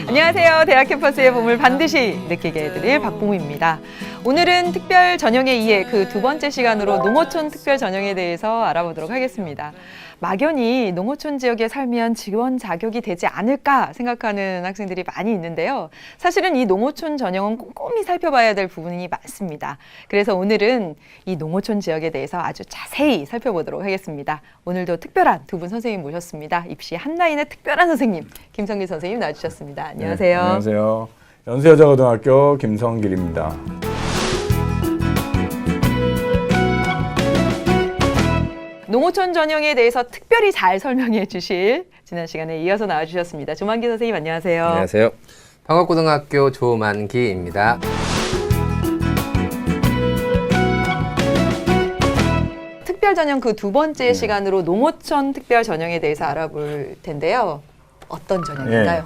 안녕하세요. 대학 캠퍼스의 봄을 반드시 느끼게 해드릴 박봉우입니다. 오늘은 특별 전형에 이어 그 두 번째 시간으로 농어촌 특별 전형에 대해서 알아보도록 하겠습니다. 막연히 농어촌 지역에 살면 지원 자격이 되지 않을까 생각하는 학생들이 많이 있는데요. 사실은 이 농어촌 전형은 꼼꼼히 살펴봐야 될 부분이 많습니다. 그래서 오늘은 이 농어촌 지역에 대해서 아주 자세히 살펴보도록 하겠습니다. 오늘도 특별한 두 분 선생님 모셨습니다. 입시 한라인의 특별한 선생님, 김성길 선생님 나와주셨습니다. 안녕하세요. 네, 안녕하세요. 연수여자고등학교 김성길입니다. 농어촌 전형에 대해서 특별히 잘 설명해 주실 지난 시간에 이어서 나와주셨습니다. 조만기 선생님 안녕하세요. 안녕하세요. 방학고등학교 조만기입니다. 특별 전형 그 두 번째 시간으로 농어촌 특별 전형에 대해서 알아볼 텐데요. 어떤 전형인가요?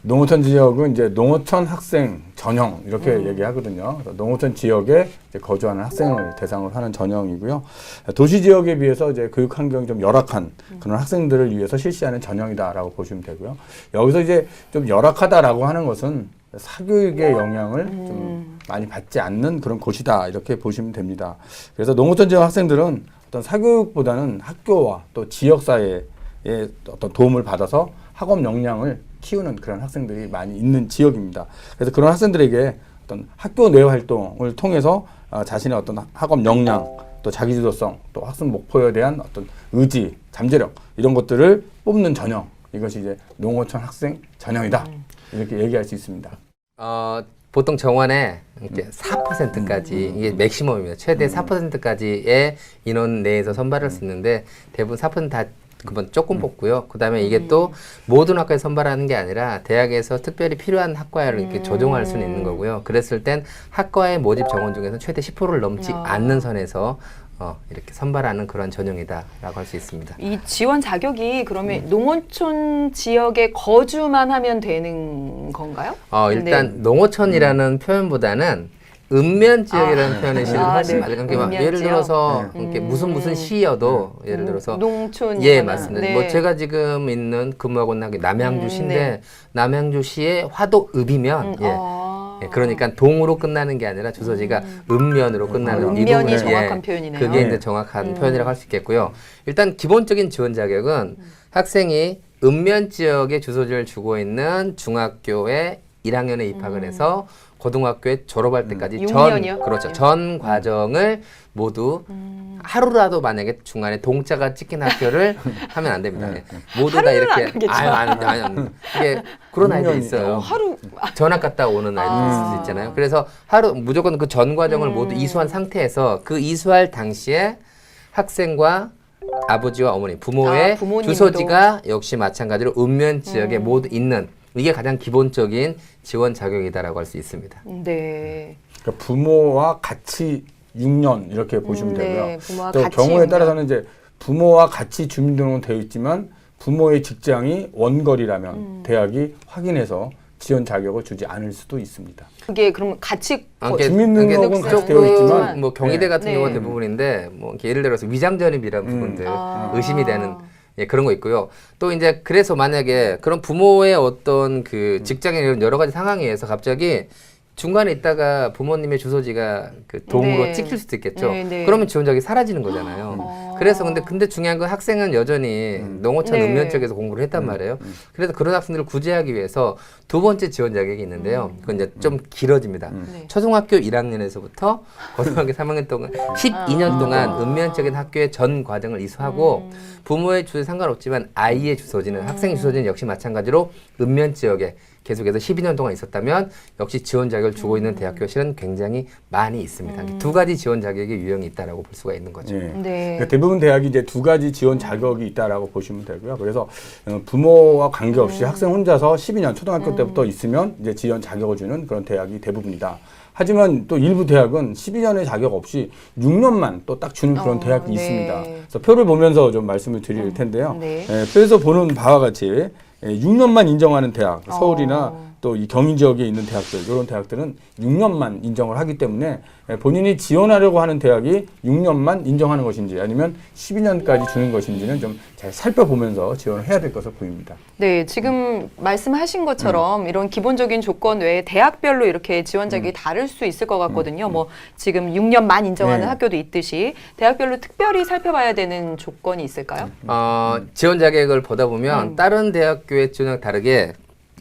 농어촌 지역은 이제 농어촌 학생 전형 이렇게 얘기하거든요. 농어촌 지역에 이제 거주하는 학생을 대상으로 하는 전형이고요. 도시 지역에 비해서 이제 교육 환경이 좀 열악한 그런 학생들을 위해서 실시하는 전형이다라고 보시면 되고요. 여기서 이제 좀 열악하다라고 하는 것은 사교육의 영향을 좀 많이 받지 않는 그런 곳이다 이렇게 보시면 됩니다. 그래서 농어촌 지역 학생들은 어떤 사교육보다는 학교와 또 지역사회의 어떤 도움을 받아서 학업 역량을 키우는 그런 학생들이 많이 있는 지역입니다. 그래서 그런 학생들에게 어떤 학교 내 활동을 통해서 자신의 어떤 학업 역량, 또 자기주도성, 또 학습 목표에 대한 어떤 의지, 잠재력 이런 것들을 뽑는 전형. 이것이 이제 농어촌 학생 전형이다. 이렇게 얘기할 수 있습니다. 보통 정원에 이렇게 4%까지 이게 맥시멈입니다. 최대 4%까지의 인원 내에서 선발할 수 있는데 대부분 4%다 그건 조금 뽑고요. 그 다음에 이게 또 모든 학과에 선발하는 게 아니라 대학에서 특별히 필요한 학과를 이렇게 조정할 수는 있는 거고요. 그랬을 땐 학과의 모집 정원 중에서 최대 10%를 넘지 않는 선에서 이렇게 선발하는 그런 전형이다라고 할 수 있습니다. 이 지원 자격이 그러면 농어촌 지역에 거주만 하면 되는 건가요? 일단 농어촌이라는 표현보다는 읍면 지역이라는 표현의 실은 훨씬 맞아요. 그러니까 예를 들어서 이렇게 무슨 시여도 예를 들어서 농촌 예 맞습니다. 네. 뭐 제가 지금 있는 근무하고 있는 게 남양주시인데 남양주시의 화도읍이면 그러니까 동으로 끝나는 게 아니라 주소지가 읍면으로 끝나는 읍면이 정확한 표현이네요. 그게 이제 정확한 표현이라고 할 수 있겠고요. 일단 기본적인 지원 자격은 학생이 읍면 지역에 주소지를 주고 있는 중학교에 1학년에 입학을 해서 고등학교에 졸업할 때까지 전 과정을 모두 하루라도 만약에 중간에 동자가 찍힌 학교를 하면 안 됩니다. 모두 다 이렇게 아니 이게 그런 아이들이 있어요. 하루 전학 갔다 오는 아이들이 있을 수 있잖아요. 그래서 하루 무조건 그 전 과정을 모두 이수한 상태에서 그 이수할 당시에 학생과 아버지와 어머니, 부모의 주소지가 역시 마찬가지로 읍면 지역에 모두 있는 이게 가장 기본적인 지원 자격이다라고 할 수 있습니다. 네. 그러니까 부모와 같이 6년 이렇게 보시면 되고요. 부모와 또 같이 경우에 6년. 따라서는 이제 부모와 같이 주민등록은 되어 있지만 부모의 직장이 원거리라면 대학이 확인해서 지원 자격을 주지 않을 수도 있습니다. 그게 그러면 같이 주민등록은 같이 되어 있지만 뭐 경희대 같은 경우가 대부분인데 뭐 예를 들어서 위장전입이라는 부분들 의심이 되는 그런 거 있고요. 또 이제 그래서 만약에 그런 부모의 어떤 그 직장의 이런 여러 가지 상황에 의해서 갑자기 중간에 있다가 부모님의 주소지가 그 동으로 찍힐 수도 있겠죠. 그러면 지원 자격이 사라지는 거잖아요. 그래서 근데 중요한 건 학생은 여전히 농어촌 읍면 쪽에서 공부를 했단 말이에요. 그래서 그런 학생들을 구제하기 위해서 두 번째 지원 자격이 있는데요. 그건 이제 좀 길어집니다. 초등학교 1학년에서부터 고등학교 3학년 동안 12년 동안 읍면적인 학교의 전 과정을 이수하고 부모의 주소에 상관없지만 아이의 주소지는 학생 주소지는 역시 마찬가지로 읍면 지역에 계속해서 12년 동안 있었다면 역시 지원 자격을 주고 있는 대학교 실은 굉장히 많이 있습니다. 두 가지 지원 자격의 유형이 있다라고 볼 수가 있는 거죠. 그러니까 대부분 대학이 이제 두 가지 지원 자격이 있다라고 보시면 되고요. 그래서 부모와 관계없이 학생 혼자서 12년 초등학교 때부터 있으면 이제 지원 자격을 주는 그런 대학이 대부분이다. 하지만 또 일부 대학은 12년의 자격 없이 6년만 또 딱 주는 그런 대학이 있습니다. 그래서 표를 보면서 좀 말씀을 드릴 텐데요. 표에서 보는 바와 같이 6년만 인정하는 대학, 서울이나 또 또 이 경인 지역에 있는 대학들 이런 대학들은 6년만 인정을 하기 때문에 본인이 지원하려고 하는 대학이 6년만 인정하는 것인지 아니면 12년까지 주는 것인지는 좀 잘 살펴보면서 지원을 해야 될 것으로 보입니다. 네, 지금 말씀하신 것처럼 이런 기본적인 조건 외에 대학별로 이렇게 지원 자격이 다를 수 있을 것 같거든요. 뭐 지금 6년만 인정하는 네. 학교도 있듯이 대학별로 특별히 살펴봐야 되는 조건이 있을까요? 지원 자격을 보다 보면 다른 대학교의 지원과 다르게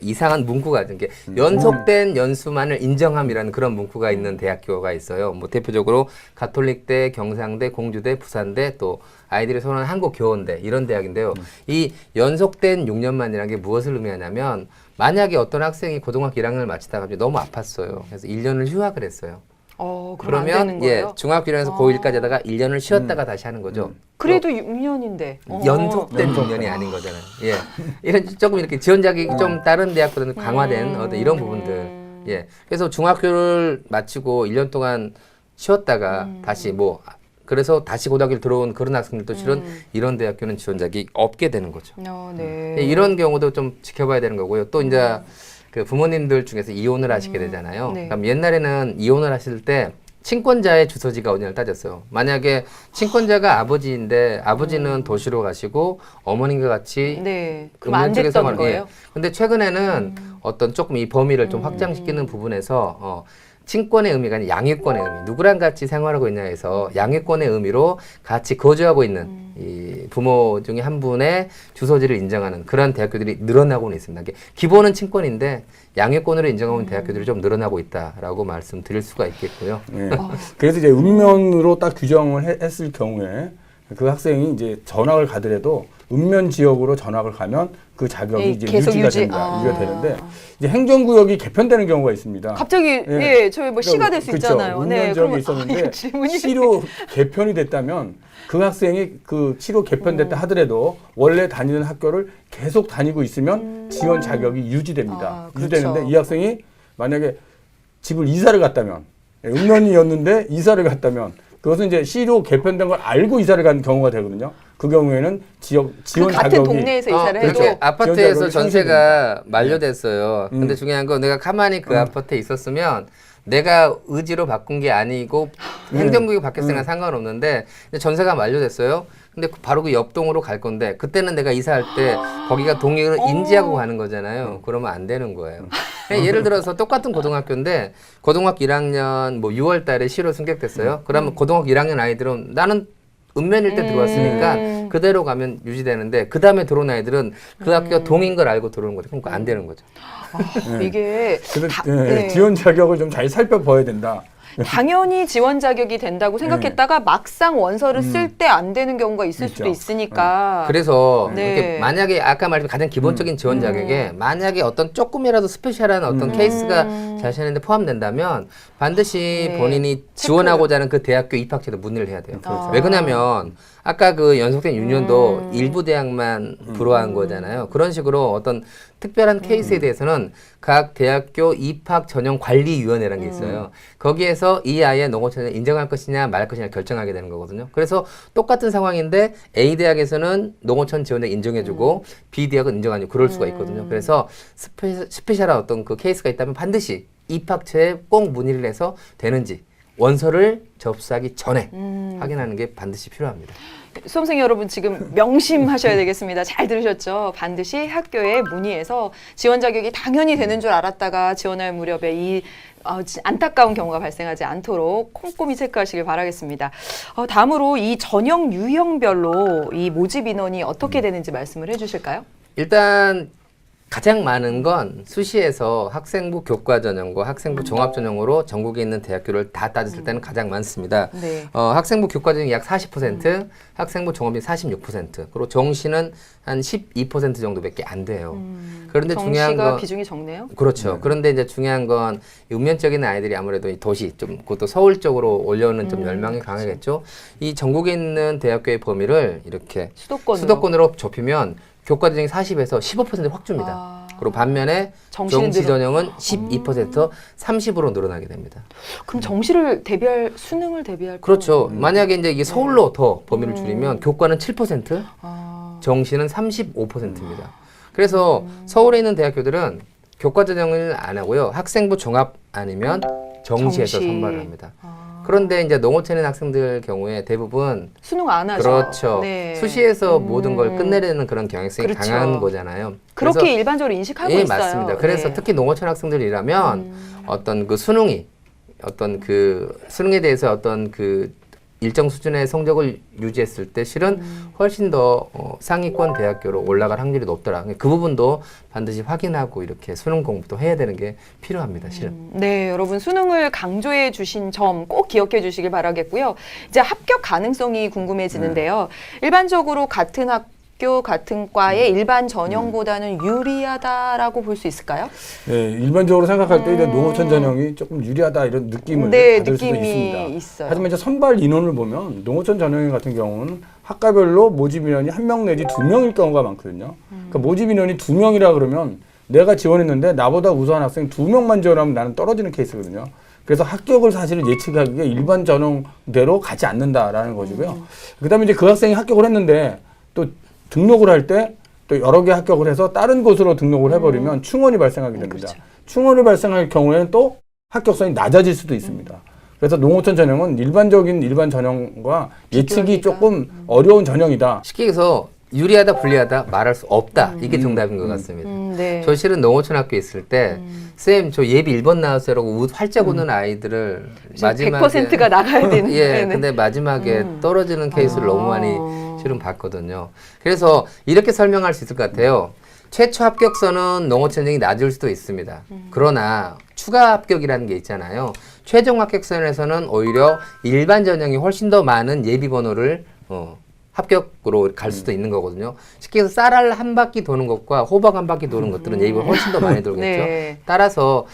이상한 문구가 있는 게 연속된 연수만을 인정함이라는 그런 문구가 있는 대학교가 있어요. 뭐 대표적으로 가톨릭대, 경상대, 공주대, 부산대 또 아이들이 선호하는 한국교원대 이런 대학인데요. 이 연속된 6년만이라는 게 무엇을 의미하냐면 만약에 어떤 학생이 고등학교 1학년을 마치다가 갑자기 너무 아팠어요. 그래서 1년을 휴학을 했어요. 그럼 안 그러면 되는 거예요? 중학교 1학년에서 고1까지 하다가 1년을 쉬었다가 다시 하는 거죠. 그래도 6년인데. 연속된 6년이 아닌 거잖아요. 예. 이런 조금 이렇게 지원 자격이 좀 다른 대학보다는 강화된 어떤 이런 부분들. 예. 그래서 중학교를 마치고 1년 동안 쉬었다가 다시 뭐 그래서 다시 고등학교를 들어온 그런 학생들도 실은 이런 대학교는 지원 자격이 없게 되는 거죠. 네. 예, 이런 경우도 좀 지켜봐야 되는 거고요. 또 이제 그 부모님들 중에서 이혼을 하시게 되잖아요. 네. 그럼 옛날에는 이혼을 하실 때 친권자의 주소지가 어디냐를 따졌어요. 만약에 친권자가 아버지인데 아버지는 도시로 가시고 어머님과 같이 네. 그럼 안 쪽에 됐던 생활- 거예요? 근데 최근에는 어떤 조금 이 범위를 좀 확장시키는 부분에서 친권의 의미가 아니라 양육권의 의미. 누구랑 같이 생활하고 있냐 해서 양육권의 의미로 같이 거주하고 있는 이 부모 중에 한 분의 주소지를 인정하는 그런 대학교들이 늘어나고는 있습니다. 이게 기본은 친권인데 양육권으로 인정하는 대학교들이 좀 늘어나고 있다라고 말씀드릴 수가 있겠고요. 예. 그래서 이제 읍면으로 딱 규정을 했을 경우에 그 학생이 이제 전학을 가더라도 읍면 지역으로 전학을 가면 그 자격이 이제 계속 유지가 유지. 됩니다. 유지가 되는데 이제 행정구역이 개편되는 경우가 있습니다. 갑자기 저희 뭐 시가 될 수 그렇죠. 있잖아요. 읍면 지역에 있었는데 질문이 시로 개편이 됐다면 그 학생이 그 시로 개편됐다 하더라도 원래 다니는 학교를 계속 다니고 있으면 지원 자격이 유지됩니다. 그렇죠. 유지되는데 이 학생이 만약에 집을 이사를 갔다면 읍면이었는데 이사를 갔다면 그것은 이제 시로 개편된 걸 알고 이사를 간 경우가 되거든요. 그 경우에는 지원 같은 자격이 동네에서 이사를 그렇죠. 해도 아파트에서 지원 자격이 전세가 만료됐어요. 근데 중요한 건 내가 가만히 그 아파트에 있었으면 내가 의지로 바꾼 게 아니고 행정구역이 바뀌었으니까 상관없는데 근데 전세가 만료됐어요. 근데 바로 그 옆동으로 갈 건데 그때는 내가 이사할 때 거기가 동의를 인지하고 가는 거잖아요. 그러면 안 되는 거예요. 예를 들어서 똑같은 고등학교인데 고등학교 1학년 뭐 6월 달에 시로 승격됐어요. 그러면 고등학교 1학년 아이들은 나는 읍면일 때 들어왔으니까 그대로 가면 유지되는데 그 다음에 들어온 아이들은 그 학교가 동인 걸 알고 들어오는 거죠. 그러니까 안 되는 거죠. 이게 그래서 지원 자격을 좀 잘 살펴봐야 된다. 당연히 지원 자격이 된다고 생각했다가 막상 원서를 쓸 때 안 되는 경우가 있을 수도 있죠. 있으니까. 그래서 네. 이렇게 만약에 아까 말했던 가장 기본적인 지원 자격에 만약에 어떤 조금이라도 스페셜한 어떤 케이스가 자신한테 포함된다면 반드시 네. 본인이 지원하고자 하는 그 대학교 입학처에도 문의를 해야 돼요. 그렇죠. 왜 그러냐면 아까 그 연속된 6년도 일부 대학만 불허한 거잖아요. 그런 식으로 어떤 특별한 케이스에 대해서는 각 대학교 입학 전형 관리위원회라는 게 있어요. 거기에서 이 아이의 농어촌을 인정할 것이냐 말 것이냐 결정하게 되는 거거든요. 그래서 똑같은 상황인데 A 대학에서는 농어촌 지원을 인정해주고 B 대학은 인정하지 그럴 수가 있거든요. 그래서 스페셜한 어떤 그 케이스가 있다면 반드시 입학처에 꼭 문의를 해서 되는지 원서를 접수하기 전에 확인하는 게 반드시 필요합니다. 수험생 여러분 지금 명심하셔야 되겠습니다. 잘 들으셨죠? 반드시 학교에 문의해서 지원 자격이 당연히 되는 줄 알았다가 지원할 무렵에 이 안타까운 경우가 발생하지 않도록 꼼꼼히 체크하시길 바라겠습니다. 다음으로 이 전형 유형별로 이 모집 인원이 어떻게 되는지 말씀을 해주실까요? 일단 가장 많은 건 수시에서 학생부 교과 전형과 학생부 종합 전형으로 전국에 있는 대학교를 다 따졌을 때는 가장 많습니다. 네. 학생부 교과 전형이 약 40%, 학생부 종합이 46%, 그리고 정시는 한 12% 정도밖에 안 돼요. 그런데 중요한 정시가 건 비중이 적네요. 그렇죠. 그런데 이제 중요한 건 읍면적인 아이들이 아무래도 이 도시 좀 그것도 서울 쪽으로 올려오는 좀 열망이 강하겠죠. 이 전국에 있는 대학교의 범위를 이렇게 수도권으로 좁히면 교과 전형이 40에서 15% 확 줍니다. 그리고 반면에 정시 전형은 12% 30으로 늘어나게 됩니다. 그럼 수능을 대비할 그렇죠. 만약에 이제 이게 서울로 더 범위를 줄이면 교과는 7%, 정시는 35%입니다. 그래서 서울에 있는 대학교들은 교과 전형을 안 하고요. 학생부 종합 아니면 정시에서 정시. 선발을 합니다. 그런데 이제 농어촌인 학생들 경우에 대부분 수능 안 하죠. 그렇죠. 네. 수시에서 모든 걸 끝내려는 그런 경향성이 그렇죠. 강한 거잖아요. 그렇게 그래서 일반적으로 인식하고 예, 있어요. 맞습니다. 그래서 네. 특히 농어촌 학생들이라면 어떤 그 수능이 어떤 그 수능에 대해서 어떤 그 일정 수준의 성적을 유지했을 때 실은 훨씬 더 상위권 대학교로 올라갈 확률이 높더라. 그 부분도 반드시 확인하고 이렇게 수능 공부도 해야 되는 게 필요합니다. 실은. 네, 여러분 수능을 강조해 주신 점 꼭 기억해 주시길 바라겠고요. 이제 합격 가능성이 궁금해지는데요. 일반적으로 같은 학교, 같은 과의 일반 전형보다는 유리하다라고 볼 수 있을까요? 네, 일반적으로 생각할 때 이런 농어촌 전형이 조금 유리하다 이런 느낌을 네, 받을 수도 느낌이 있습니다. 있어요. 하지만 이제 선발 인원을 보면 농어촌 전형 같은 경우는 학과별로 모집 인원이 1명 내지 2명일 경우가 많거든요. 그러니까 모집 인원이 2명이라 그러면 내가 지원했는데 나보다 우수한 학생 2명만 지원하면 나는 떨어지는 케이스거든요. 그래서 합격을 사실은 예측하기가 일반 전형대로 가지 않는다라는 것이고요. 그다음에 이제 그 학생이 합격을 했는데 또 등록을 할 때 또 여러 개 합격을 해서 다른 곳으로 등록을 해버리면 충원이 발생하게 됩니다. 그렇죠. 충원이 발생할 경우에는 또 합격성이 낮아질 수도 있습니다. 그래서 농어촌 전형은 일반적인 일반 전형과 예측이 비교하기가. 조금 어려운 전형이다. 쉽게 얘기해서 유리하다, 불리하다 말할 수 없다. 이게 정답인 것 같습니다. 네. 저 실은 농어촌 학교에 있을 때 쌤, 저 예비 1번 나왔어요라고 활짝 웃는 아이들을 마지막에 100%가 나가야 되는. 예, 네네. 근데 마지막에 떨어지는 케이스를 너무 많이 실은 봤거든요. 그래서 이렇게 설명할 수 있을 것 같아요. 최초 합격선은 농어촌 전형이 낮을 수도 있습니다. 그러나 추가 합격이라는 게 있잖아요. 최종 합격선에서는 오히려 일반 전형이 훨씬 더 많은 예비 번호를 합격으로 갈 수도 있는 거거든요. 쉽게 해서 쌀알 한 바퀴 도는 것과 호박 한 바퀴 도는 것들은 예비가 훨씬 더 많이 돌겠죠. 네. 따라서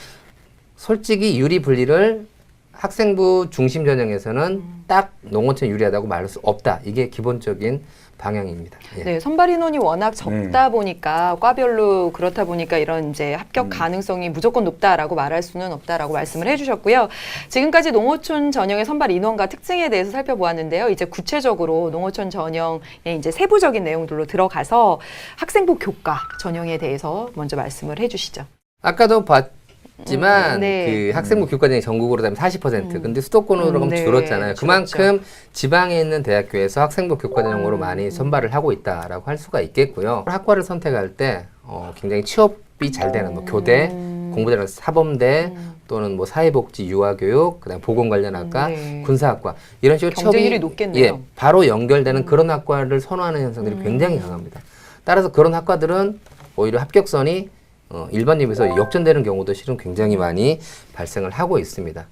솔직히 유리 분리를 학생부 중심 전형에서는 딱 농어촌 유리하다고 말할 수 없다. 이게 기본적인 방향입니다. 예. 네, 선발 인원이 워낙 적다 보니까 과별로 그렇다 보니까 이런 이제 합격 가능성이 무조건 높다라고 말할 수는 없다라고 말씀을 해주셨고요. 지금까지 농어촌 전형의 선발 인원과 특징에 대해서 살펴보았는데요. 이제 구체적으로 농어촌 전형의 이제 세부적인 내용들로 들어가서 학생부 교과 전형에 대해서 먼저 말씀을 해주시죠. 아까도 봤지만 네. 그 학생부 교과전이 전국으로 되면 40%. 근데 수도권으로 가면 네, 줄었잖아요. 줄었죠. 그만큼 지방에 있는 대학교에서 학생부 교과전형으로 많이 선발을 하고 있다라고 할 수가 있겠고요. 학과를 선택할 때 굉장히 취업이 잘 되는 뭐 교대, 공부대학 사범대 또는 뭐 사회복지, 유아교육, 그다음 보건관련학과, 네. 군사학과 이런 식으로 경쟁률이 취업이 높겠네요. 예, 바로 연결되는 그런 학과를 선호하는 현상들이 굉장히 강합니다. 따라서 그런 학과들은 오히려 합격선이 일반입에서 역전되는 경우도 실은 굉장히 많이 발생을 하고 있습니다.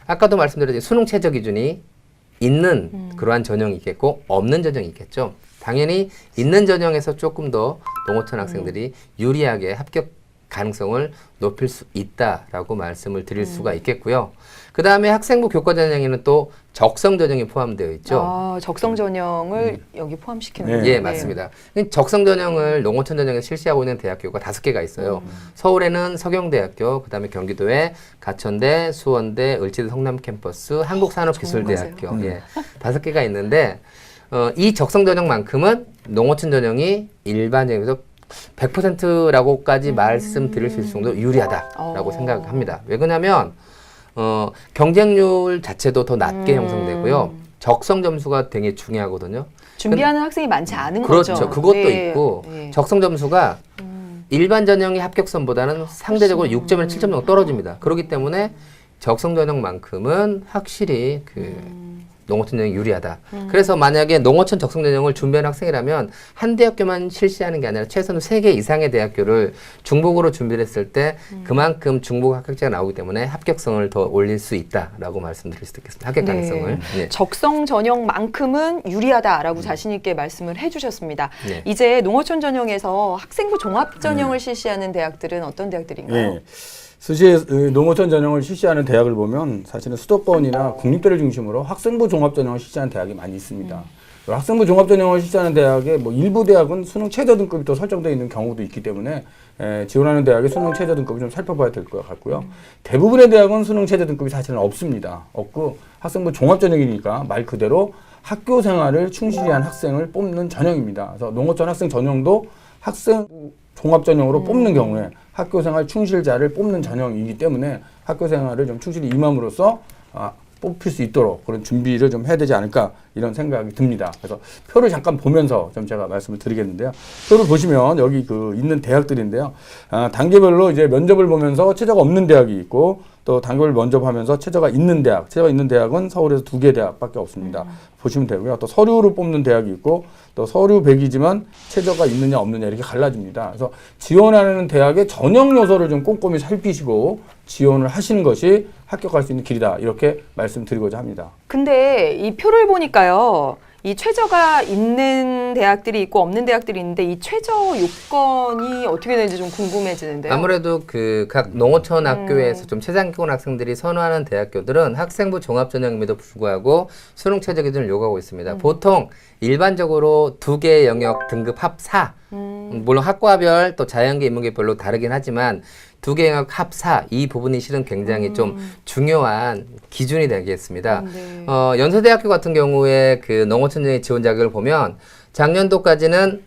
아까도 말씀드렸듯이 수능 최저 기준이 있는 그러한 전형이 있겠고 없는 전형이 있겠죠. 당연히 있는 전형에서 조금 더 농어촌 학생들이 유리하게 합격 가능성을 높일 수 있다라고 말씀을 드릴 수가 있겠고요. 그 다음에 학생부 교과 전형에는 또 적성 전형이 포함되어 있죠. 아, 적성 전형을 여기 포함시키는 네. 예, 맞습니다. 적성 전형을 농어촌 전형에 실시하고 있는 대학교가 5개가 있어요. 서울에는 서경대학교, 그다음에 경기도에 가천대, 수원대, 을지대 성남 캠퍼스, 한국산업기술대학교, 예, 5개가 있는데 이 적성 전형만큼은 농어촌 전형이 일반 전형에서 100%라고까지 말씀드릴 수 있을 정도로 유리하다라고 생각합니다. 왜 그러냐면 경쟁률 자체도 더 낮게 형성되고요. 적성 점수가 되게 중요하거든요. 준비하는 학생이 많지 않은 그렇죠. 거죠. 그것도 네. 있고 네. 적성 점수가 일반 전형의 합격선보다는 상대적으로 6점에서 7점 정도 떨어집니다. 그렇기 때문에 적성 전형만큼은 확실히 그 농어촌 전형이 유리하다. 그래서 만약에 농어촌 적성 전형을 준비하는 학생이라면 한 대학교만 실시하는 게 아니라 최소한 3개 이상의 대학교를 중복으로 준비를 했을 때 그만큼 중복 합격자가 나오기 때문에 합격성을 더 올릴 수 있다라고 말씀드릴 수도 있겠습니다. 합격 네. 가능성을. 네. 적성 전형만큼은 유리하다라고 자신 있게 말씀을 해주셨습니다. 네. 이제 농어촌 전형에서 학생부 종합 전형을 실시하는 대학들은 어떤 대학들인가요? 예. 수시에 농어촌 전형을 실시하는 대학을 보면 사실은 수도권이나 국립대를 중심으로 학생부 종합 전형을 실시하는 대학이 많이 있습니다. 학생부 종합 전형을 실시하는 대학의 뭐 일부 대학은 수능 최저 등급이 또 설정되어 있는 경우도 있기 때문에 지원하는 대학의 수능 최저 등급을 좀 살펴봐야 될 것 같고요. 대부분의 대학은 수능 최저 등급이 사실은 없습니다. 없고 학생부 종합 전형이니까 말 그대로 학교 생활을 충실히 한 학생을 뽑는 전형입니다. 그래서 농어촌 학생 전형도 학생 종합 전형으로 뽑는 경우에 학교 생활 충실자를 뽑는 전형이기 때문에 학교 생활을 좀 충실히 임함으로써 뽑힐 수 있도록 그런 준비를 좀 해야 되지 않을까 이런 생각이 듭니다. 그래서 표를 잠깐 보면서 좀 제가 말씀을 드리겠는데요. 표를 보시면 여기 그 있는 대학들인데요. 단계별로 이제 면접을 보면서 최저가 없는 대학이 있고 또 단계별 면접하면서 최저가 있는 대학, 최저가 있는 대학은 서울에서 2개 대학밖에 없습니다. 보시면 되고요. 또 서류로 뽑는 대학이 있고 또 서류 100이지만 최저가 있느냐 없느냐 이렇게 갈라집니다. 그래서 지원하는 대학의 전형 요소를 좀 꼼꼼히 살피시고 지원을 하시는 것이 합격할 수 있는 길이다. 이렇게 말씀드리고자 합니다. 근데 이 표를 보니까요. 이 최저가 있는 대학들이 있고 없는 대학들이 있는데 이 최저 요건이 어떻게 되는지 좀 궁금해지는데요. 아무래도 그 각 농어촌 학교에서 좀 최상위권 학생들이 선호하는 대학교들은 학생부 종합 전형임에도 불구하고 수능 최저 기준을 요구하고 있습니다. 보통 일반적으로 2개의 영역 등급 합 4. 물론 학과별 또 자연계 인문계별로 다르긴 하지만 2개 영역 합 4. 이 부분이 실은 굉장히 좀 중요한 기준이 되겠습니다. 네. 연세대학교 같은 경우에 그 농어촌 전형 지원 자격을 보면 작년도까지는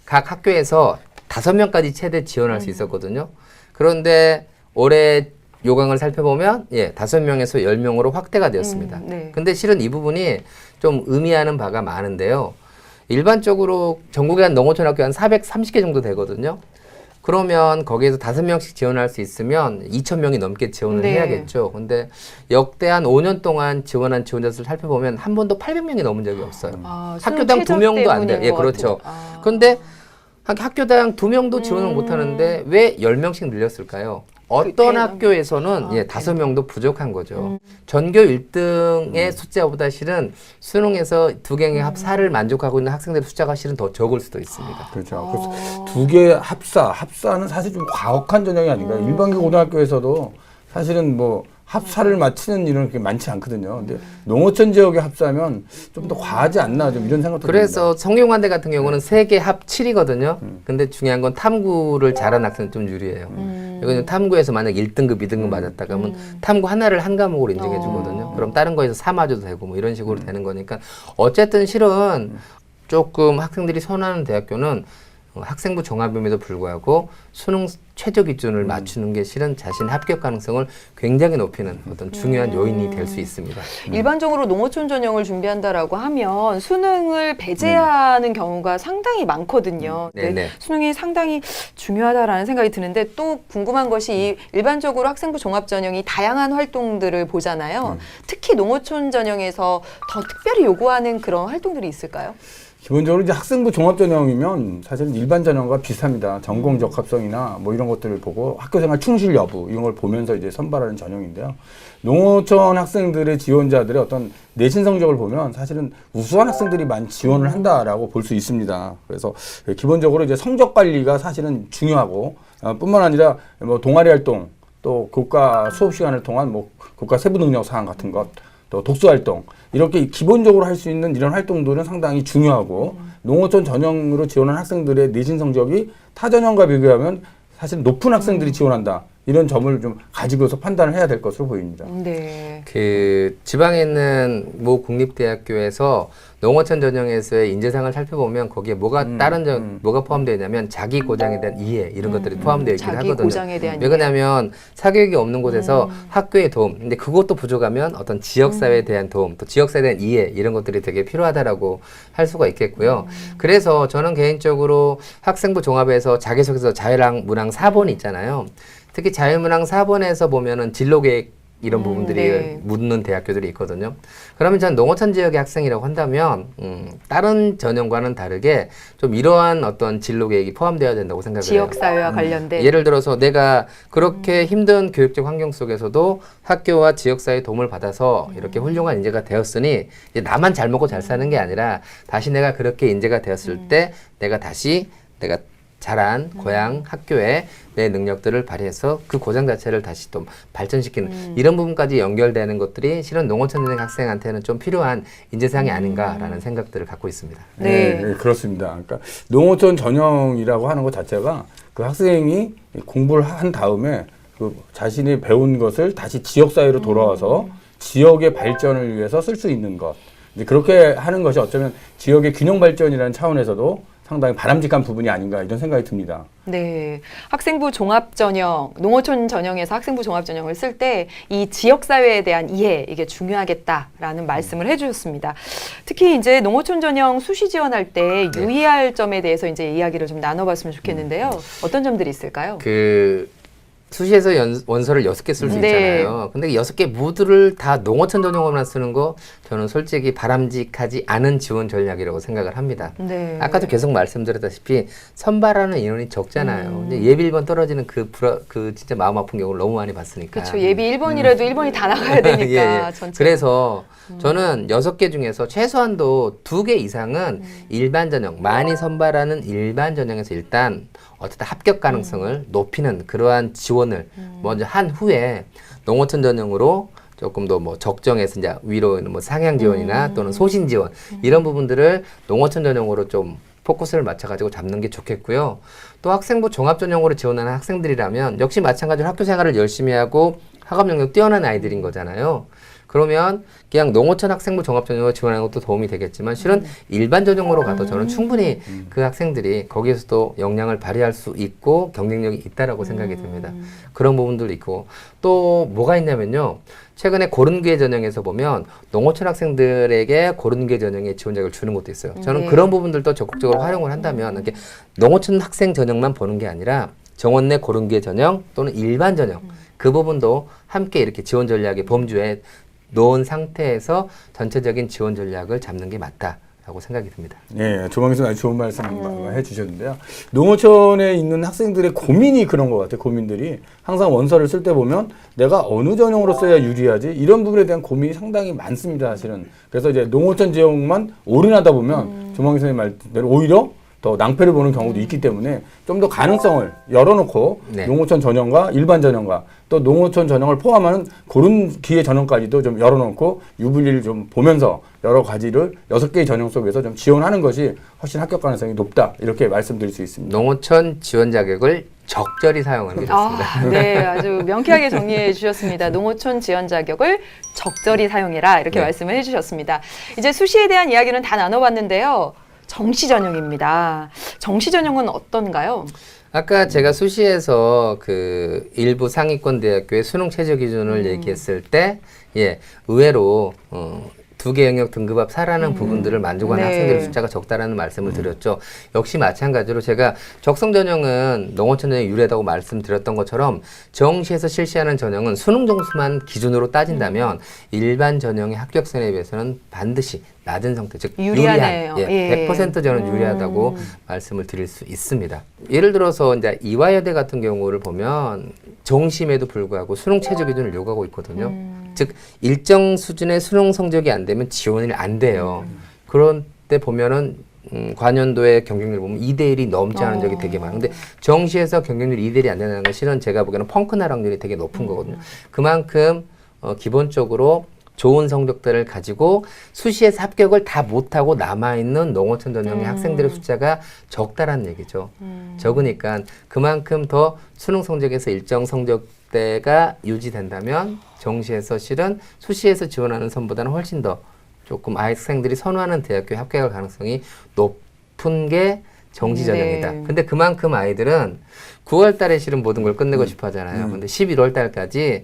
각 학교에서 5명까지 최대 지원할 수 있었거든요. 그런데 올해 요강을 살펴보면 5명에서 10명으로 확대가 되었습니다. 네. 근데 실은 이 부분이 좀 의미하는 바가 많은데요. 일반적으로 전국에 한 농어촌 학교 한 430개 정도 되거든요. 그러면 거기에서 5명씩 지원할 수 있으면 2,000명이 넘게 지원을 네. 해야겠죠. 근데 역대 한 5년 동안 지원한 지원자 수를 살펴보면 한 번도 800명이 넘은 적이 없어요. 학교당 2명도 안 돼요. 예, 그렇죠. 그런데 학교당 2명도 지원을 못 하는데 왜 10명씩 늘렸을까요? 어떤 학교에서는 5명도 부족한 거죠. 전교 1등의 숫자보다 실은 수능에서 2개의 합사를 만족하고 있는 학생들의 숫자가 실은 더 적을 수도 있습니다. 그렇죠. 그래서 2개 합사는 사실 좀 과혹한 전형이 아닌가요? 일반계 고등학교에서도 사실은 뭐 합사를 마치는 일은 그렇게 많지 않거든요. 근데 농어촌 지역의 합사면 좀 더 과하지 않나 좀 이런 생각도 듭니다. 그래서 성균관대 같은 경우는 3개 합 7이거든요. 근데 중요한 건 탐구를 잘하는 학생은 좀 유리해요. 이거는 탐구에서 만약 1등급, 2등급 맞았다 그러면 탐구 하나를 한 과목으로 인정해 주거든요. 그럼 다른 거에서 3 맞아도 되고 뭐 이런 식으로 되는 거니까 어쨌든 실은 조금 학생들이 선호하는 대학교는 학생부 종합임에도 불구하고 수능 최저 기준을 맞추는 게 실은 자신의 합격 가능성을 굉장히 높이는 어떤 중요한 요인이 될 수 있습니다. 일반적으로 농어촌 전형을 준비한다라고 하면 수능을 배제하는 경우가 상당히 많거든요. 네네. 수능이 상당히 중요하다라는 생각이 드는데 또 궁금한 것이 이 일반적으로 학생부 종합 전형이 다양한 활동들을 보잖아요. 특히 농어촌 전형에서 더 특별히 요구하는 그런 활동들이 있을까요? 기본적으로 이제 학생부 종합 전형이면 사실은 일반 전형과 비슷합니다. 전공 적합성이나 뭐 이런 것들을 보고 학교생활 충실 여부 이런 걸 보면서 이제 선발하는 전형인데요. 농어촌 학생들의 지원자들의 어떤 내신 성적을 보면 사실은 우수한 학생들이 많이 지원을 한다라고 볼 수 있습니다. 그래서 기본적으로 이제 성적 관리가 사실은 중요하고 뿐만 아니라 뭐 동아리 활동 또 교과 수업 시간을 통한 뭐 교과 세부 능력 사항 같은 것 또 독서 활동 이렇게 기본적으로 할 수 있는 이런 활동들은 상당히 중요하고 농어촌 전형으로 지원한 학생들의 내신 성적이 타 전형과 비교하면 사실 높은 학생들이 지원한다. 이런 점을 좀 가지고서 판단을 해야 될 것으로 보입니다. 네. 그 지방에 있는 모 국립대학교에서 농어촌 전형에서의 인재상을 살펴보면 거기에 뭐가 뭐가 포함되어 있냐면 자기 고장에 대한 이해 이런 것들이 포함되어 있긴 자기 하거든요. 고장에 대한 왜 그러냐면 사교육이 없는 곳에서 학교의 도움, 근데 그것도 부족하면 어떤 지역사회에 대한 도움, 또 지역사회에 대한 이해 이런 것들이 되게 필요하다라고 할 수가 있겠고요. 그래서 저는 개인적으로 학생부 종합에서 자기소개서 자유랑 문항 4번 있잖아요. 특히 자유문항 4번에서 보면은 진로계획 이런 부분들이 네. 묻는 대학교들이 있거든요. 그러면 전 농어촌 지역의 학생이라고 한다면 다른 전형과는 다르게 좀 이러한 어떤 진로계획이 포함되어야 된다고 생각을 해요. 지역사회와 관련된. 예를 들어서 내가 그렇게 힘든 교육적 환경 속에서도 학교와 지역사회의 도움을 받아서 이렇게 훌륭한 인재가 되었으니 이제 나만 잘 먹고 잘 사는 게 아니라 다시 내가 그렇게 인재가 되었을 때 내가 다시 내가 잘한 고향 학교에 내 능력들을 발휘해서 그 고장 자체를 다시 또 발전시키는 이런 부분까지 연결되는 것들이 실은 농어촌 전형 학생한테는 좀 필요한 인재상이 아닌가라는 생각들을 갖고 있습니다. 네. 네, 그렇습니다. 그러니까 농어촌 전형이라고 하는 것 자체가 그 학생이 공부를 한 다음에 그 자신이 배운 것을 다시 지역사회로 돌아와서 지역의 발전을 위해서 쓸 수 있는 것. 이제 그렇게 하는 것이 어쩌면 지역의 균형 발전이라는 차원에서도 상당히 바람직한 부분이 아닌가 이런 생각이 듭니다. 네, 학생부 종합전형, 농어촌 전형에서 학생부 종합전형을 쓸 때 이 지역사회에 대한 이해, 이게 중요하겠다라는 말씀을 해주셨습니다. 특히 이제 농어촌 전형 수시 지원할 때 유의할 점에 대해서 이제 이야기를 좀 나눠봤으면 좋겠는데요. 어떤 점들이 있을까요? 수시에서 원서를 6개 쓸 수 네. 있잖아요. 근데 6개 모두를 다 농어촌 전형으로만 쓰는 거 저는 솔직히 바람직하지 않은 지원 전략이라고 생각을 합니다. 네. 아까도 계속 말씀드렸다시피 선발하는 인원이 적잖아요. 근데 예비 1번 떨어지는 그 진짜 마음 아픈 경우를 너무 많이 봤으니까. 그렇죠. 예비 1번이라도 1번이 다 나가야 되니까. 예. 전체. 그래서 저는 6개 중에서 최소한도 2개 이상은 일반 전형, 많이 선발하는 일반 전형에서 일단 어쨌든 합격 가능성을 높이는 그러한 지원을 먼저 한 후에 농어촌 전형으로 조금 더 뭐 적정해서 이제 위로 뭐 상향 지원이나 또는 소신 지원 이런 부분들을 농어촌 전형으로 좀 포커스를 맞춰가지고 잡는 게 좋겠고요. 또 학생부 종합 전형으로 지원하는 학생들이라면 역시 마찬가지로 학교 생활을 열심히 하고 학업 능력 뛰어난 아이들인 거잖아요. 그러면 그냥 농어촌 학생부 종합전형으로 지원하는 것도 도움이 되겠지만 실은 일반 전형으로 가도 저는 충분히 그 학생들이 거기에서도 역량을 발휘할 수 있고 경쟁력이 있다라고 생각이 듭니다. 그런 부분들도 있고 또 뭐가 있냐면요. 최근에 고른기회 전형에서 보면 농어촌 학생들에게 고른기회 전형에 지원 자격을 주는 것도 있어요. 저는 네. 그런 부분들도 적극적으로 활용을 한다면 이렇게 농어촌 학생 전형만 보는 게 아니라 정원 내 고른기회 전형 또는 일반 전형 그 부분도 함께 이렇게 지원 전략의 범주에 놓은 상태에서 전체적인 지원 전략을 잡는 게 맞다라고 생각이 듭니다. 예, 조방희 선생님 아주 좋은 말씀 해주셨는데요. 농어촌에 있는 학생들의 고민이 그런 것 같아요. 고민들이 항상 원서를 쓸 때 보면 내가 어느 전형으로 써야 유리하지 이런 부분에 대한 고민이 상당히 많습니다. 사실은. 그래서 이제 농어촌 지역만 올인하다 보면 조방희 선생님 말대로 오히려 더 낭패를 보는 경우도 있기 때문에 좀 더 가능성을 열어놓고 네. 농어촌 전형과 일반 전형과 또 농어촌 전형을 포함하는 고른 기회 전형까지도 좀 열어놓고 유불리를 좀 보면서 여러 가지를 6개의 전형 속에서 좀 지원하는 것이 훨씬 합격 가능성이 높다 이렇게 말씀드릴 수 있습니다. 농어촌 지원 자격을 적절히 사용하는 게 좋습니다. 네, 아주 명쾌하게 정리해 주셨습니다. 농어촌 지원 자격을 적절히 사용해라 이렇게 네. 말씀을 해주셨습니다. 이제 수시에 대한 이야기는 다 나눠봤는데요. 정시 전형입니다. 정시 전형은 어떤가요? 아까 제가 수시에서 그 일부 상위권 대학교의 수능 최저 기준을 얘기했을 때, 예, 의외로 2개 영역 등급합 4라는 부분들을 만족하는 네. 학생들의 숫자가 적다라는 말씀을 드렸죠. 역시 마찬가지로 제가 적성 전형은 농어촌 전형이 유리하다고 말씀드렸던 것처럼 정시에서 실시하는 전형은 수능 점수만 기준으로 따진다면 일반 전형의 합격선에 비해서는 반드시 낮은 상태, 즉 유리하네요. 유리한, 예. 100% 저는 유리하다고 말씀을 드릴 수 있습니다. 예를 들어서 이제 이화여대 같은 경우를 보면 정시임에도 불구하고 수능 최저 기준을 요구하고 있거든요. 즉 일정 수준의 수능 성적이 안 되면 지원이 안 돼요. 그런 때 보면은 관연도의 경쟁률 보면 2대1이 넘지 않은 적이 되게 많은데 정시에서 경쟁률이 2대1이 안 된다는 건 실은 제가 보기에는 펑크 나락률이 되게 높은 거거든요. 그만큼 기본적으로 좋은 성적들을 가지고 수시에서 합격을 다 못하고 남아있는 농어촌 전형의 학생들의 숫자가 적다라는 얘기죠. 적으니까 그만큼 더 수능 성적에서 일정 성적대가 유지된다면 정시에서 실은 수시에서 지원하는 선보다는 훨씬 더 조금 학생들이 선호하는 대학교에 합격할 가능성이 높은 게 정시 전형이다. 네. 근데 그만큼 아이들은 9월 달에 실은 모든 걸 끝내고 싶어 하잖아요. 근데 11월 달까지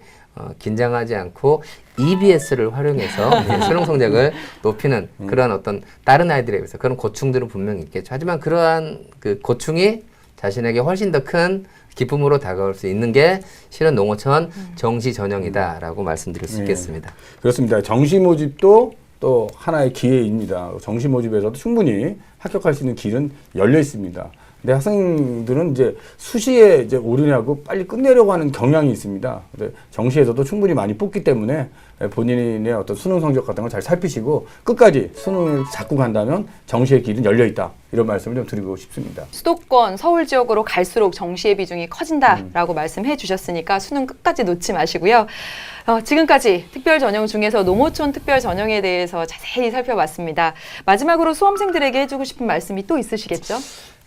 긴장하지 않고 EBS를 활용해서 수능 성적을 높이는 그런 어떤 다른 아이들에 비해서 그런 고충들은 분명히 있겠죠. 하지만 그러한 그 고충이 자신에게 훨씬 더 큰 기쁨으로 다가올 수 있는 게 실은 농어촌 정시 전형이다라고 말씀드릴 수 있겠습니다. 그렇습니다. 정시 모집도 또 하나의 기회입니다. 정시 모집에서도 충분히 합격할 수 있는 길은 열려 있습니다. 근데 학생들은 이제 수시에 이제 올인하고 빨리 끝내려고 하는 경향이 있습니다. 근데 정시에서도 충분히 많이 뽑기 때문에 본인의 어떤 수능 성적 같은 걸 잘 살피시고 끝까지 수능을 잡고 간다면 정시의 길은 열려 있다. 이런 말씀을 좀 드리고 싶습니다. 수도권, 서울 지역으로 갈수록 정시의 비중이 커진다라고 말씀해 주셨으니까 수능 끝까지 놓지 마시고요. 지금까지 특별 전형 중에서 농어촌 특별 전형에 대해서 자세히 살펴봤습니다. 마지막으로 수험생들에게 해주고 싶은 말씀이 또 있으시겠죠?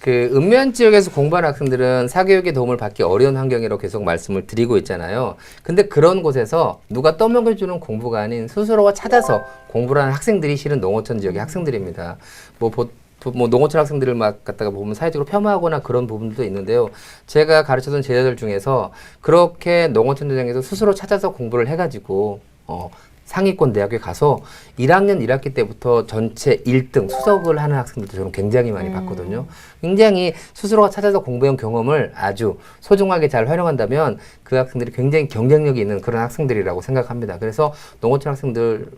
그 읍면 지역에서 공부하는 학생들은 사교육의 도움을 받기 어려운 환경이라고 계속 말씀을 드리고 있잖아요. 근데 그런 곳에서 누가 떠먹여주는 공부가 아닌 스스로가 찾아서 공부를 하는 학생들이 실은 농어촌 지역의 학생들입니다. 뭐 뭐 농어촌 학생들을 막 갖다가 보면 사회적으로 폄하하거나 그런 부분도 있는데요. 제가 가르쳤던 제자들 중에서 그렇게 농어촌 전형에서 스스로 찾아서 공부를 해가지고 상위권 대학에 가서 1학년 1학기 때부터 전체 1등 수석을 하는 학생들도 저는 굉장히 많이 봤거든요. 굉장히 스스로가 찾아서 공부해온 경험을 아주 소중하게 잘 활용한다면 그 학생들이 굉장히 경쟁력이 있는 그런 학생들이라고 생각합니다. 그래서 농어촌 학생들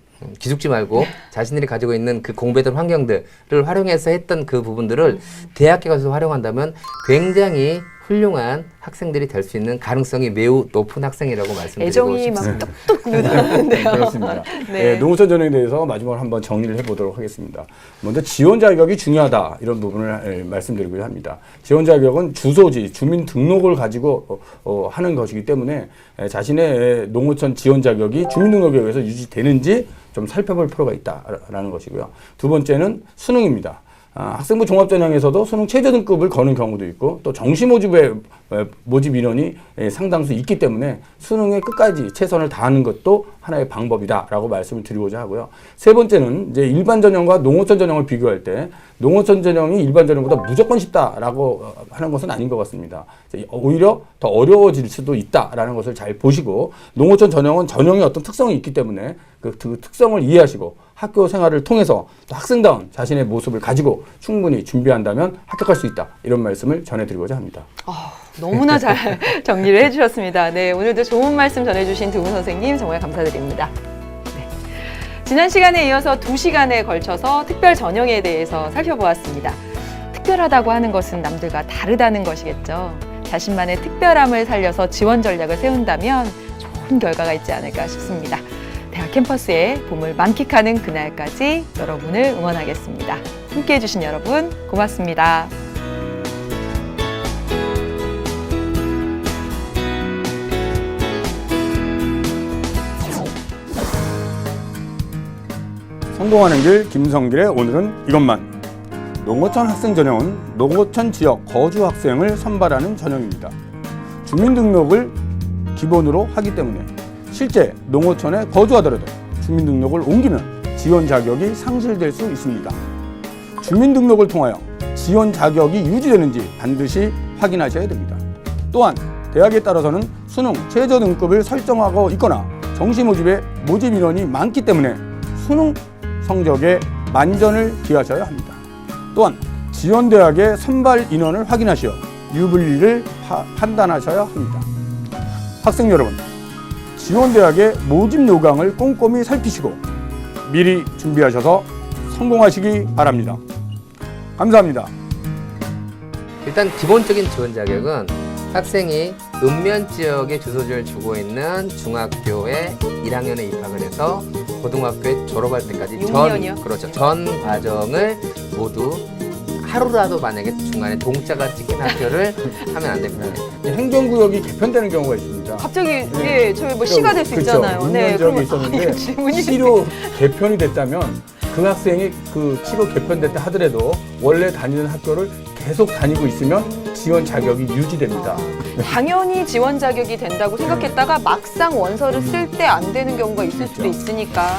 기죽지 말고 자신들이 가지고 있는 그 공부했던 환경들을 활용해서 했던 그 부분들을 대학에 가서 활용한다면 굉장히 훌륭한 학생들이 될 수 있는 가능성이 매우 높은 학생이라고 말씀드리고 애정이 싶습니다. 막 뚝뚝 묻어나는데요. 그렇습니다. 네. 네, 농어촌 전형에 대해서 마지막으로 한번 정리를 해보도록 하겠습니다. 먼저 지원 자격이 중요하다 이런 부분을 말씀드리고자 합니다. 지원 자격은 주소지, 주민등록을 가지고 하는 것이기 때문에 자신의 농어촌 지원 자격이 주민등록에 의해서 유지되는지 좀 살펴볼 필요가 있다라는 것이고요. 두 번째는 수능입니다. 학생부 종합전형에서도 수능 최저 등급을 거는 경우도 있고 또 정시 모집의 모집 인원이 상당수 있기 때문에 수능에 끝까지 최선을 다하는 것도 하나의 방법이다라고 말씀을 드리고자 하고요. 세 번째는 이제 일반 전형과 농어촌 전형을 비교할 때 농어촌 전형이 일반 전형보다 무조건 쉽다라고 하는 것은 아닌 것 같습니다. 오히려 더 어려워질 수도 있다라는 것을 잘 보시고 농어촌 전형은 전형의 어떤 특성이 있기 때문에 그 특성을 이해하시고 학교 생활을 통해서 또 학생다운 자신의 모습을 가지고 충분히 준비한다면 합격할 수 있다. 이런 말씀을 전해드리고자 합니다. 너무나 잘 정리를 해주셨습니다. 네, 오늘도 좋은 말씀 전해주신 두 분 선생님 정말 감사드립니다. 네. 지난 시간에 이어서 2시간에 걸쳐서 특별 전형에 대해서 살펴보았습니다. 특별하다고 하는 것은 남들과 다르다는 것이겠죠. 자신만의 특별함을 살려서 지원 전략을 세운다면 좋은 결과가 있지 않을까 싶습니다. 대학 캠퍼스의 봄을 만끽하는 그날까지 여러분을 응원하겠습니다. 함께해 주신 여러분 고맙습니다. 성공하는 길 김성길의 오늘은 이것만. 농어촌 학생 전형은 농어촌 지역 거주 학생을 선발하는 전형입니다. 주민등록을 기본으로 하기 때문에 실제 농어촌에 거주하더라도 주민등록을 옮기면 지원 자격이 상실될 수 있습니다. 주민등록을 통하여 지원 자격이 유지되는지 반드시 확인하셔야 됩니다. 또한 대학에 따라서는 수능 최저 등급을 설정하고 있거나 정시 모집에 모집 인원이 많기 때문에 수능 성적에 만전을 기하셔야 합니다. 또한 지원 대학의 선발 인원을 확인하시어 유불리를 판단하셔야 합니다. 학생 여러분, 지원 대학의 모집 요강을 꼼꼼히 살피시고 미리 준비하셔서 성공하시기 바랍니다. 감사합니다. 일단 기본적인 지원 자격은 학생이 읍면 지역에 주소지를 주고 있는 중학교에 1학년에 입학을 해서 고등학교에 졸업할 때까지 6년이요? 그렇죠. 전 과정을 모두 하루라도 만약에 중간에 동자가 찍힌 학교를 하면 안 됩니다. 행정구역이 개편되는 경우가 있습니다. 갑자기 네. 예, 저희 뭐 시가 될 수 그렇죠. 있잖아요. 읍면 지역에 있었는데 질문이 시로 개편이 됐다면 그 학생이 그 시로 개편됐다 하더라도 원래 다니는 학교를 계속 다니고 있으면 지원 자격이 유지됩니다. 당연히 지원 자격이 된다고 생각했다가 막상 원서를 쓸 때 안 되는 경우가 있을 수도 있으니까